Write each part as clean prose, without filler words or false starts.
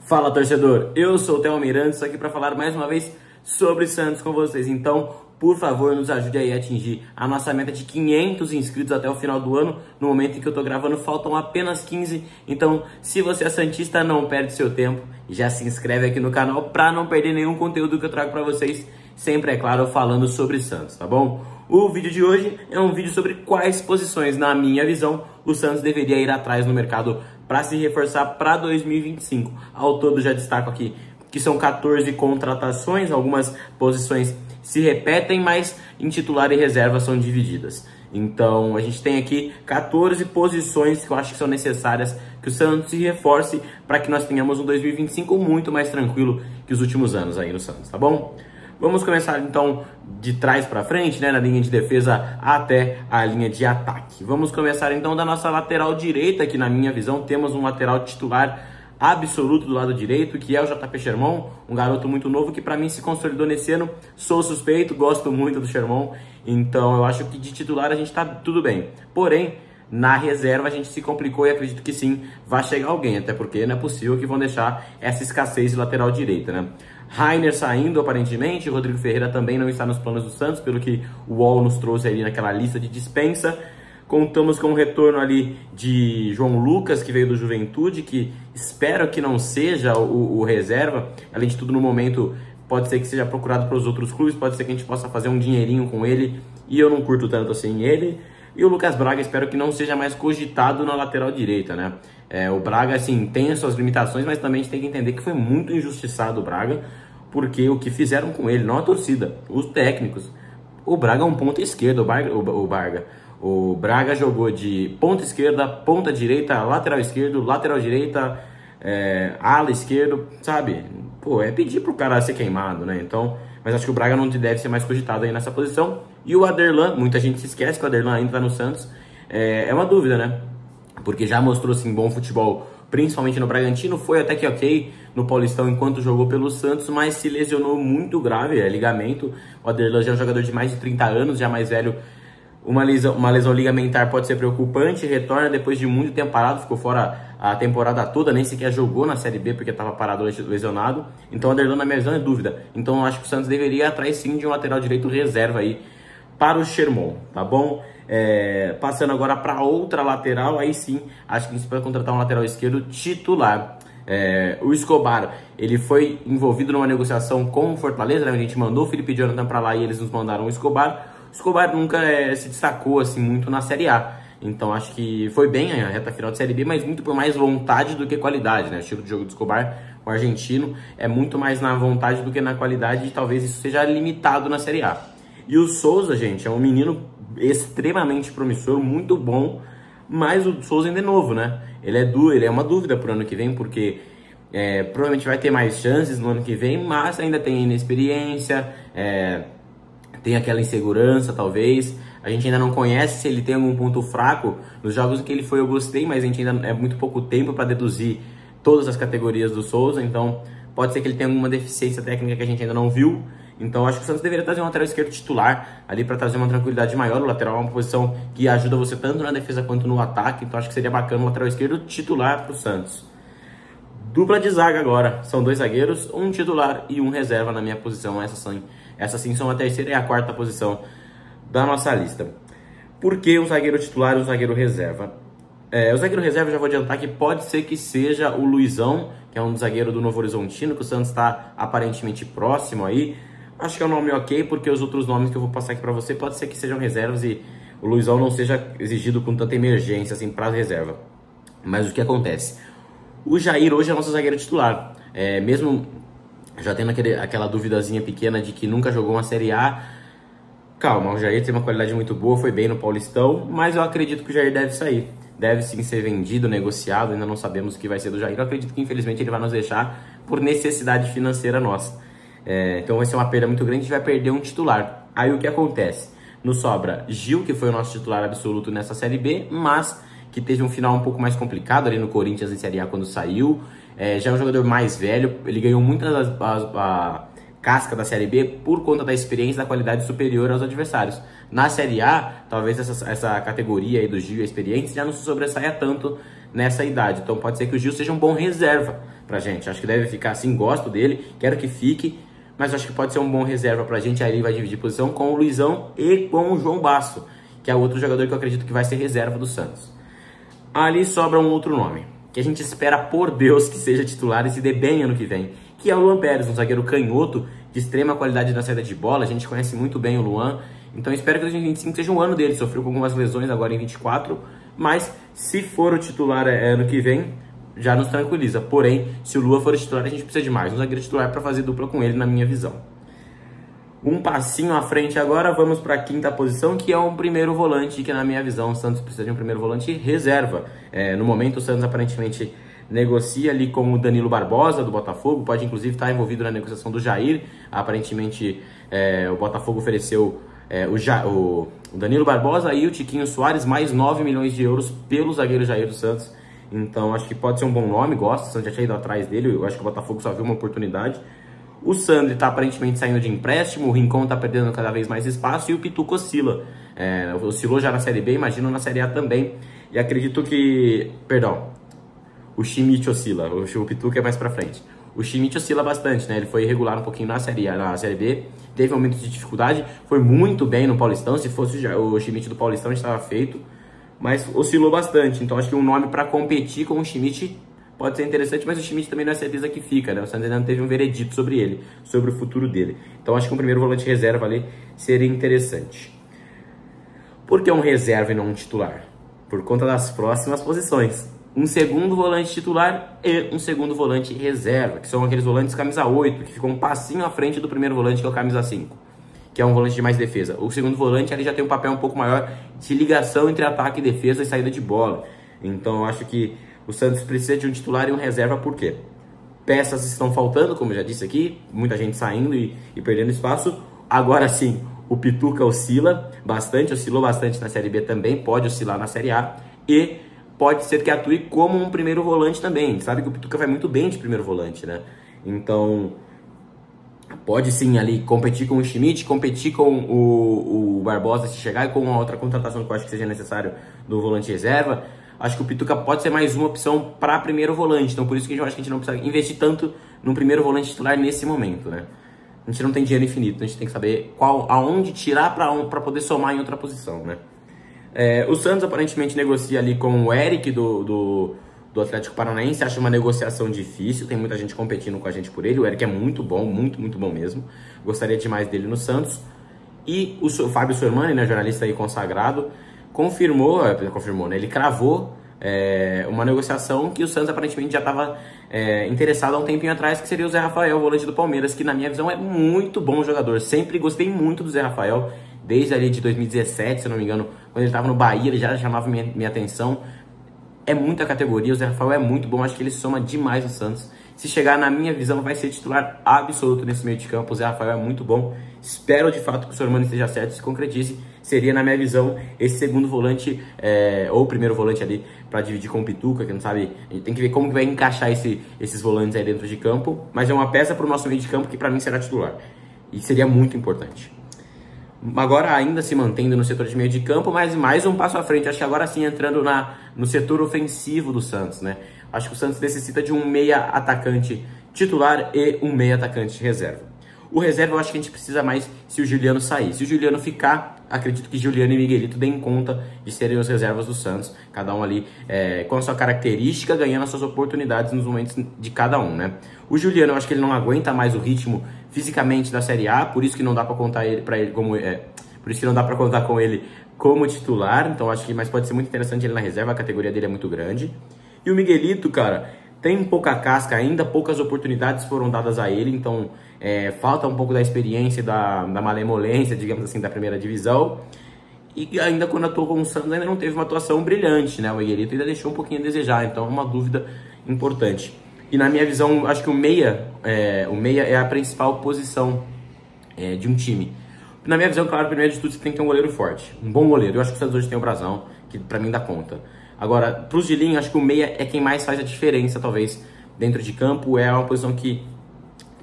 Fala, torcedor, eu sou o Theo Miranda, estou aqui para falar mais uma vez sobre Santos com vocês. Então, por favor, nos ajude aí a atingir a nossa meta de 500 inscritos até o final do ano. No momento em que eu estou gravando, faltam apenas 15. Então, se você é santista, não perde seu tempo e já se inscreve aqui no canal para não perder nenhum conteúdo que eu trago para vocês. Sempre, é claro, falando sobre Santos, tá bom? O vídeo de hoje é um vídeo sobre quais posições, na minha visão, o Santos deveria ir atrás no mercado para se reforçar para 2025. Ao todo, já destaco aqui que são 14 contratações, algumas posições se repetem, mas em titular e reserva são divididas. Então, a gente tem aqui 14 posições que eu acho que são necessárias que o Santos se reforce para que nós tenhamos um 2025 muito mais tranquilo que os últimos anos aí no Santos, tá bom? Vamos começar então de trás para frente, né, na linha de defesa até a linha de ataque. Vamos começar então da nossa lateral direita, que na minha visão temos um lateral titular absoluto do lado direito, que é o JP Sherman, um garoto muito novo que para mim se consolidou nesse ano. Sou suspeito, gosto muito do Sherman, então eu acho que de titular a gente tá tudo bem. Porém, na reserva a gente se complicou e acredito que sim, vai chegar alguém, até porque não é possível que vão deixar essa escassez de lateral direita, né? Rainer saindo aparentemente, Rodrigo Ferreira também não está nos planos do Santos, pelo que o UOL nos trouxe ali naquela lista de dispensa. Contamos com o retorno ali de João Lucas, que veio do Juventude, que espero que não seja o reserva. Além de tudo, no momento, pode ser que seja procurado para os outros clubes, pode ser que a gente possa fazer um dinheirinho com ele, e eu não curto tanto assim ele. E o Lucas Braga, espero que não seja mais cogitado na lateral direita, né? O Braga, assim, tem as suas limitações, mas também a gente tem que entender que foi muito injustiçado o Braga, porque o que fizeram com ele, não a torcida, os técnicos. O Braga é um ponta esquerda, o Braga jogou de ponta esquerda, ponta direita, lateral esquerdo, lateral direita, ala esquerdo, sabe? Pô, é pedir pro cara ser queimado, né? Então, mas acho que o Braga não deve ser mais cogitado aí nessa posição. E o Aderlan, muita gente se esquece que o Aderlan ainda tá no Santos. É uma dúvida, né? Porque já mostrou, assim, bom futebol, principalmente no Bragantino. Foi até que ok no Paulistão enquanto jogou pelo Santos, mas se lesionou muito grave, ligamento. O Aderlan já é um jogador de mais de 30 anos, já mais velho. Uma lesão ligamentar pode ser preocupante, retorna depois de muito tempo parado, ficou fora a temporada toda, nem sequer jogou na Série B porque estava parado lesionado. Então o Aderlan, na minha visão, é dúvida. Então eu acho que o Santos deveria ir atrás sim de um lateral direito reserva aí para o Sherman, tá bom? Passando agora para outra lateral, aí sim, acho que a gente pode contratar um lateral esquerdo titular. O Escobar, ele foi envolvido numa negociação com o Fortaleza, né? A gente mandou o Felipe Jonathan para lá e eles nos mandaram o Escobar. O Escobar nunca se destacou assim muito na Série A, então acho que foi bem a reta final de Série B, mas muito por mais vontade do que qualidade, né? O estilo de jogo do Escobar, o argentino, é muito mais na vontade do que na qualidade, e talvez isso seja limitado na Série A. E o Souza, gente, é um menino extremamente promissor, muito bom, mas o Souza ainda é novo, né? Ele é uma dúvida pro ano que vem, porque provavelmente vai ter mais chances no ano que vem, mas ainda tem inexperiência, tem aquela insegurança, talvez. A gente ainda não conhece se ele tem algum ponto fraco. Nos jogos em que ele foi, eu gostei, mas a gente ainda é muito pouco tempo para deduzir todas as categorias do Souza, então pode ser que ele tenha alguma deficiência técnica que a gente ainda não viu. Então acho que o Santos deveria trazer um lateral esquerdo titular ali para trazer uma tranquilidade maior. O lateral é uma posição que ajuda você tanto na defesa quanto no ataque, então acho que seria bacana um lateral esquerdo titular para o Santos. Dupla de zaga agora, são 2 zagueiros, um titular e um reserva na minha posição. Essas sim são a terceira e a quarta posição da nossa lista. Por que um zagueiro titular e um zagueiro reserva? O zagueiro reserva, já vou adiantar que pode ser que seja o Luizão, que é um zagueiro do Novo Horizontino, que o Santos está aparentemente próximo aí. Acho que é um nome ok, porque os outros nomes que eu vou passar aqui para você pode ser que sejam reservas e o Luizão não seja exigido com tanta emergência assim para reserva. Mas o que acontece? O Jair hoje é nosso zagueiro titular. Mesmo já tendo aquela duvidazinha pequena de que nunca jogou uma Série A, calma, o Jair tem uma qualidade muito boa, foi bem no Paulistão, mas eu acredito que o Jair deve sair. Deve sim ser vendido, negociado, ainda não sabemos o que vai ser do Jair. Eu acredito que infelizmente ele vai nos deixar por necessidade financeira nossa. Então vai ser uma perda muito grande, a gente vai perder um titular. Aí o que acontece? Nos sobra Gil, que foi o nosso titular absoluto nessa Série B, mas que teve um final um pouco mais complicado ali no Corinthians em Série A quando saiu. Já é um jogador mais velho, ele ganhou muitas a casca da Série B por conta da experiência e da qualidade superior aos adversários. Na Série A, talvez essa categoria aí do Gil, a experiência, já não se sobressaia tanto nessa idade. Então pode ser que o Gil seja um bom reserva pra gente. Acho que deve ficar assim, gosto dele, quero que fique, mas acho que pode ser um bom reserva pra gente. Aí ele vai dividir posição com o Luizão e com o João Basso, que é outro jogador que eu acredito que vai ser reserva do Santos. Ali sobra um outro nome, que a gente espera por Deus que seja titular e se dê bem ano que vem, que é o Luan Pérez, um zagueiro canhoto de extrema qualidade na saída de bola. A gente conhece muito bem o Luan, então espero que 2025 seja um ano dele. Sofreu com algumas lesões agora em 24, mas se for o titular ano que vem, já nos tranquiliza. Porém, se o Luan for o titular, a gente precisa de mais um zagueiro titular para fazer dupla com ele, na minha visão. Um passinho à frente agora, vamos para a quinta posição, que é um primeiro volante, que na minha visão o Santos precisa de um primeiro volante reserva. No momento o Santos aparentemente negocia ali com o Danilo Barbosa do Botafogo, pode inclusive estar envolvido na negociação do Jair. Aparentemente o Botafogo ofereceu o Danilo Barbosa e o Tiquinho Soares, mais 9 milhões de euros pelo zagueiro Jair do Santos. Então acho que pode ser um bom nome, gosto, o Santos já tinha ido atrás dele, eu acho que o Botafogo só viu uma oportunidade. O Sandri está aparentemente saindo de empréstimo, o Rincon está perdendo cada vez mais espaço e o Pituca oscila. Oscilou já na Série B, imagino na Série A também. E acredito que... Perdão, o Schmidt oscila, o Pituca é mais pra frente. O Schmidt oscila bastante, né? Ele foi irregular um pouquinho na Série A, na Série B, teve momentos de dificuldade, foi muito bem no Paulistão. Se fosse o Schmidt do Paulistão, estava feito, mas oscilou bastante. Então acho que um nome para competir com o Schmidt pode ser interessante, mas o Schmidt também não é certeza que fica, né? O Santos ainda não teve um veredito sobre ele, sobre o futuro dele. Então acho que um primeiro volante reserva ali seria interessante. Por que um reserva e não um titular? Por conta das próximas posições. Um segundo volante titular e um segundo volante reserva, que são aqueles volantes camisa 8, que ficam um passinho à frente do primeiro volante, que é o camisa 5, que é um volante de mais defesa. O segundo volante ali já tem um papel um pouco maior de ligação entre ataque e defesa e saída de bola. Então eu acho que o Santos precisa de um titular e um reserva. Por quê? Peças estão faltando, como eu já disse aqui, muita gente saindo e perdendo espaço. Agora sim, o Pituca oscilou bastante na Série B também, pode oscilar na Série A e pode ser que atue como um primeiro volante também. A gente sabe que o Pituca vai muito bem de primeiro volante, né? Então, pode sim ali competir com o Schmidt, competir com o Barbosa se chegar e com uma outra contratação que eu acho que seja necessário do volante reserva. Acho que o Pituca pode ser mais uma opção para primeiro volante. Então, por isso que eu acho que a gente não precisa investir tanto no primeiro volante titular nesse momento, né? A gente não tem dinheiro infinito, a gente tem que saber aonde tirar para poder somar em outra posição, né? O Santos aparentemente negocia ali com o Eric do Atlético Paranaense. Acho uma negociação difícil, tem muita gente competindo com a gente por ele. O Eric é muito bom, muito bom mesmo. Gostaria demais dele no Santos. E o Fábio Sormani, né, jornalista aí consagrado, confirmou, né, ele cravou uma negociação que o Santos aparentemente já estava interessado há um tempinho atrás, que seria o Zé Rafael, o volante do Palmeiras, que na minha visão é muito bom jogador. Sempre gostei muito do Zé Rafael, desde ali de 2017, se eu não me engano, quando ele estava no Bahia, ele já chamava minha atenção. É muita categoria, o Zé Rafael é muito bom, acho que ele soma demais no Santos. Se chegar na minha visão, vai ser titular absoluto nesse meio de campo. O Zé Rafael é muito bom. Espero de fato que o Sormani esteja certo, se concretize. Seria, na minha visão, esse segundo volante, ou primeiro volante ali, para dividir com o Pituca, que não sabe. A gente tem que ver como que vai encaixar esses volantes aí dentro de campo. Mas é uma peça para o nosso meio de campo que para mim será titular. E seria muito importante. Agora ainda se mantendo no setor de meio de campo, mas mais um passo à frente. Acho que agora sim entrando no setor ofensivo do Santos, né? Acho que o Santos necessita de um meia atacante titular e um meia atacante reserva. O reserva eu acho que a gente precisa mais se o Juliano sair. Se o Juliano ficar, acredito que Juliano e Miguelito deem conta de serem os reservas do Santos. Cada um ali com a sua característica, ganhando as suas oportunidades nos momentos de cada um, né? O Juliano, eu acho que ele não aguenta mais o ritmo fisicamente da Série A, por isso que não dá para contar por isso que não dá para contar com ele como titular. Então acho que mas pode ser muito interessante ele na reserva, a categoria dele é muito grande. E o Miguelito, cara, tem pouca casca ainda, poucas oportunidades foram dadas a ele, então falta um pouco da experiência, da malemolência, digamos assim, da primeira divisão. E ainda quando atuou com o Santos ainda não teve uma atuação brilhante, né? O Miguelito ainda deixou um pouquinho a desejar, então é uma dúvida importante. E na minha visão, acho que o meia é a principal posição de um time. Na minha visão, claro, primeiro de tudo, você tem que ter um goleiro forte, um bom goleiro. Eu acho que o Santos hoje tem o Brazão, que pra mim dá conta. Agora, pros de linha, acho que o meia é quem mais faz a diferença, talvez, dentro de campo. É uma posição que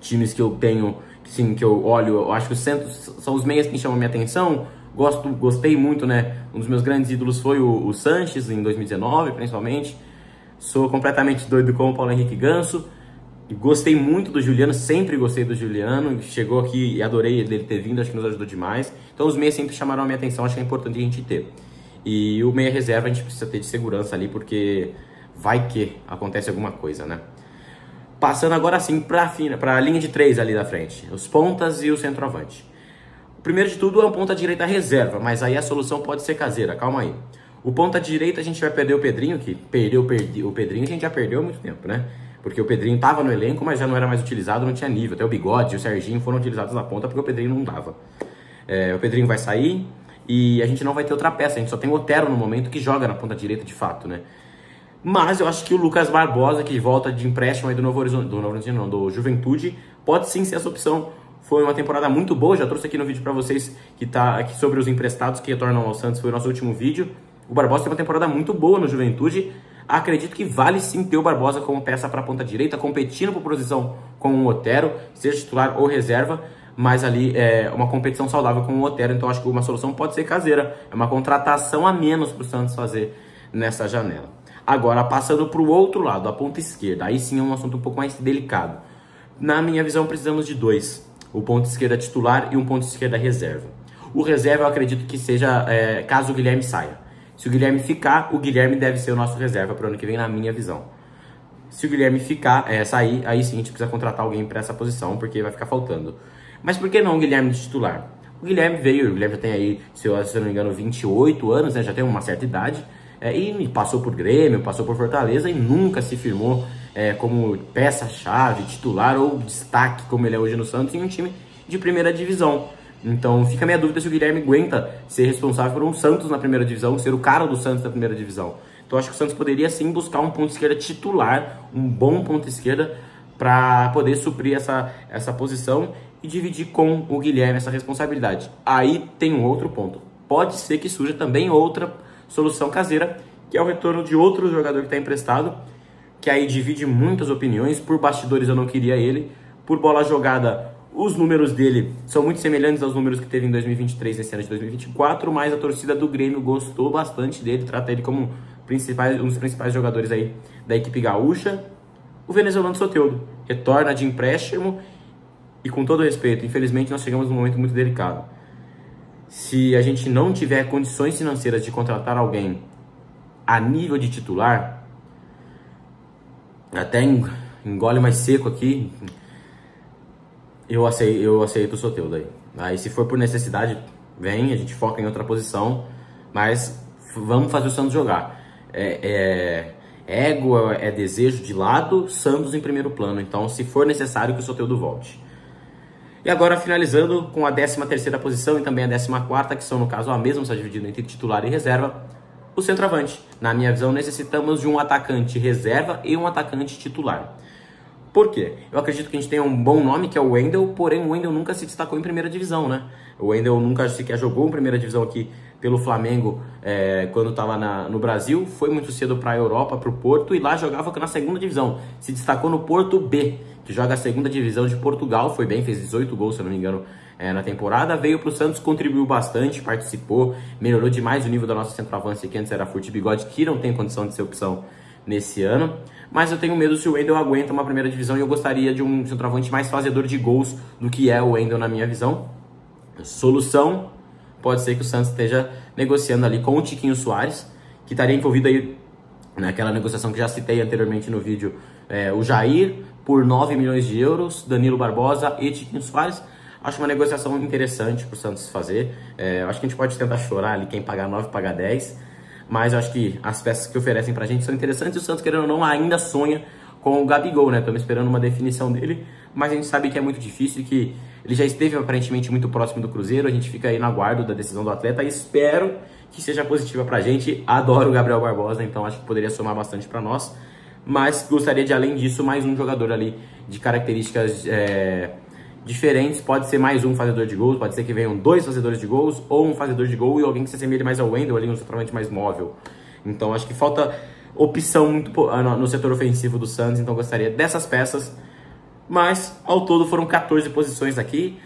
times que eu tenho, sim, que eu olho, eu acho que os centros são os meias que chamam minha atenção. Gostei muito, né? Um dos meus grandes ídolos foi o Sanches, em 2019, principalmente. Sou completamente doido com o Paulo Henrique Ganso. Gostei muito do Juliano, sempre gostei do Juliano, chegou aqui e adorei ele ter vindo, acho que nos ajudou demais. Então os meias sempre chamaram a minha atenção, acho que é importante a gente ter. E o meia reserva a gente precisa ter de segurança ali, porque vai que acontece alguma coisa, né? Passando agora sim para a linha de 3 ali da frente, os pontas e o centroavante. O primeiro de tudo é um ponta direita reserva, mas aí a solução pode ser caseira, calma aí. O ponta direita a gente vai perder o Pedrinho, que o Pedrinho a gente já perdeu há muito tempo, né? Porque o Pedrinho estava no elenco, mas já não era mais utilizado, não tinha nível. Até o Bigode e o Serginho foram utilizados na ponta porque o Pedrinho não dava. O Pedrinho vai sair e a gente não vai ter outra peça. A gente só tem o Otero no momento que joga na ponta direita de fato, né? Mas eu acho que o Lucas Barbosa, que volta de empréstimo aí do Novo Horizonte, do Juventude, pode sim ser essa opção. Foi uma temporada muito boa, já trouxe aqui no vídeo para vocês que tá aqui sobre os emprestados que retornam ao Santos, foi o nosso último vídeo. O Barbosa tem uma temporada muito boa no Juventude. Acredito que vale sim ter o Barbosa como peça para a ponta direita, competindo por posição com o Otero, seja titular ou reserva, mas ali é uma competição saudável com o Otero, então acho que uma solução pode ser caseira, é uma contratação a menos para o Santos fazer nessa janela. Agora, passando para o outro lado, a ponta esquerda, aí sim é um assunto um pouco mais delicado. Na minha visão, precisamos de dois, o ponta esquerda titular e um ponta esquerda reserva. O reserva eu acredito que seja caso o Guilherme saia. Se o Guilherme ficar, o Guilherme deve ser o nosso reserva para o ano que vem, na minha visão. Se o Guilherme sair, aí sim a gente precisa contratar alguém para essa posição, porque vai ficar faltando. Mas por que não o Guilherme de titular? O Guilherme já tem aí, se eu não me engano, 28 anos, né? Já tem uma certa idade. E passou por Grêmio, passou por Fortaleza e nunca se firmou como peça-chave, titular ou destaque, como ele é hoje no Santos, em um time de primeira divisão. Então fica a minha dúvida se o Guilherme aguenta ser responsável por um Santos na primeira divisão, ser o cara do Santos na primeira divisão. Então acho que o Santos poderia sim buscar um ponto esquerda titular, um bom ponto esquerda, para poder suprir essa posição e dividir com o Guilherme essa responsabilidade. Aí tem um outro ponto. Pode ser que surja também outra solução caseira, que é o retorno de outro jogador que está emprestado, que aí divide muitas opiniões. Por bastidores eu não queria ele, por bola jogada os números dele são muito semelhantes aos números que teve em 2023 nesse ano de 2024, mas a torcida do Grêmio gostou bastante dele, trata ele como um dos principais jogadores aí da equipe gaúcha. O venezuelano Soteldo retorna de empréstimo e, com todo respeito, infelizmente nós chegamos num momento muito delicado. Se a gente não tiver condições financeiras de contratar alguém a nível de titular, até engole mais seco aqui, eu aceito o Soteldo aí. Aí se for por necessidade, vem, a gente foca em outra posição, mas vamos fazer o Santos jogar. Ego, desejo de lado, Santos em primeiro plano. Então, se for necessário, que o Soteldo volte. E agora, finalizando com a 13ª posição e também a 14ª, que são, no caso, a mesma, só dividida entre titular e reserva, o centroavante. Na minha visão, necessitamos de um atacante reserva e um atacante titular. Por quê? Eu acredito que a gente tem um bom nome, que é o Wendel, porém o Wendel nunca se destacou em primeira divisão, né? O Wendel nunca sequer jogou em primeira divisão aqui pelo Flamengo quando estava no Brasil, foi muito cedo para a Europa, para o Porto, e lá jogava na segunda divisão. Se destacou no Porto B, que joga a segunda divisão de Portugal, foi bem, fez 18 gols, se eu não me engano, na temporada. Veio para o Santos, contribuiu bastante, participou, melhorou demais o nível da nossa centroavância, que antes era Furt Bigode, que não tem condição de ser opção nesse ano. Mas eu tenho medo se o Wendel aguenta uma primeira divisão, e eu gostaria de um centroavante mais fazedor de gols do que é o Wendel na minha visão. Solução, pode ser que o Santos esteja negociando ali com o Tiquinho Soares, que estaria envolvido aí naquela negociação que já citei anteriormente no vídeo, o Jair por 9 milhões de euros, Danilo Barbosa e Tiquinho Soares. Acho uma negociação interessante para o Santos fazer. Acho que a gente pode tentar chorar ali, quem pagar 9 pagar 10. Mas eu acho que as peças que oferecem pra gente são interessantes, e o Santos, querendo ou não, ainda sonha com o Gabigol, né? Estamos esperando uma definição dele, mas a gente sabe que é muito difícil e que ele já esteve aparentemente muito próximo do Cruzeiro. A gente fica aí no aguardo da decisão do atleta e espero que seja positiva pra gente. Adoro o Gabriel Barbosa, então acho que poderia somar bastante pra nós, mas gostaria de, além disso, mais um jogador ali de características diferentes. Pode ser mais um fazedor de gols, pode ser que venham 2 fazedores de gols, ou um fazedor de gol e alguém que se assemelhe mais ao Wendel, ali um centroavante mais móvel. Então acho que falta opção muito no setor ofensivo do Santos, então gostaria dessas peças. Mas ao todo foram 14 posições aqui.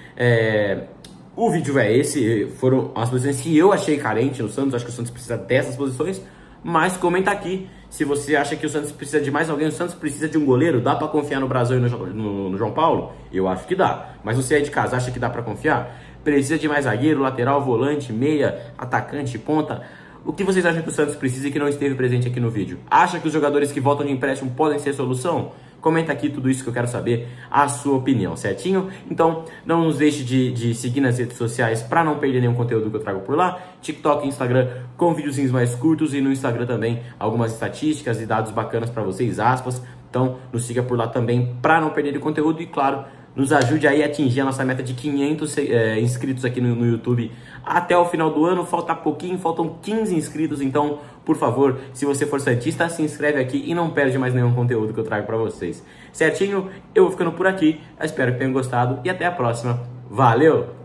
O vídeo é esse, foram as posições que eu achei carente no Santos. Acho que o Santos precisa dessas posições, mas comenta aqui Se você acha que o Santos precisa de mais alguém, o Santos precisa de um goleiro, dá pra confiar no Brasil e no João Paulo? Eu acho que dá. Mas você aí de casa, acha que dá pra confiar? Precisa de mais zagueiro, lateral, volante, meia, atacante, ponta? O que vocês acham que o Santos precisa e que não esteve presente aqui no vídeo? Acha que os jogadores que voltam de empréstimo podem ser solução? Comenta aqui tudo isso que eu quero saber, a sua opinião, certinho? Então, não nos deixe de seguir nas redes sociais para não perder nenhum conteúdo que eu trago por lá. TikTok e Instagram com videozinhos mais curtos e no Instagram também algumas estatísticas e dados bacanas para vocês, aspas. Então, nos siga por lá também para não perder o conteúdo e, claro, nos ajude aí a atingir a nossa meta de 500 inscritos aqui no YouTube até o final do ano. Falta pouquinho, faltam 15 inscritos, então, por favor, se você for santista, se inscreve aqui e não perde mais nenhum conteúdo que eu trago para vocês. Certinho? Eu vou ficando por aqui, espero que tenham gostado e até a próxima. Valeu!